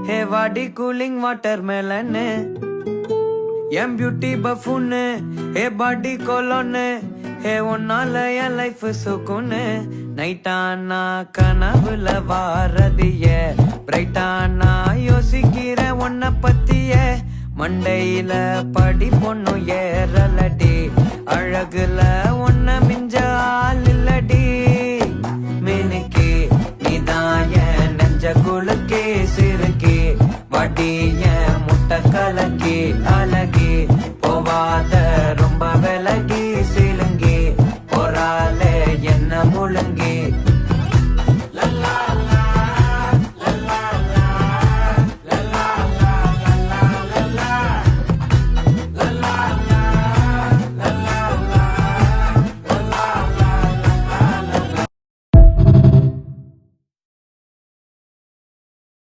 ஹே வாடி cooling water மேலன்னு என் beauty பஃபுன்னு ஹே பாடி கொலோன்னு ஹே உன்னால என் life சுக்குன்னு நைட்டானா கனவுல வாரதிய பிரைட்டானா யோசிக்கிற உன்னை பத்திய மண்டையில படி பொண்ணும் ஏறலடி அழகுல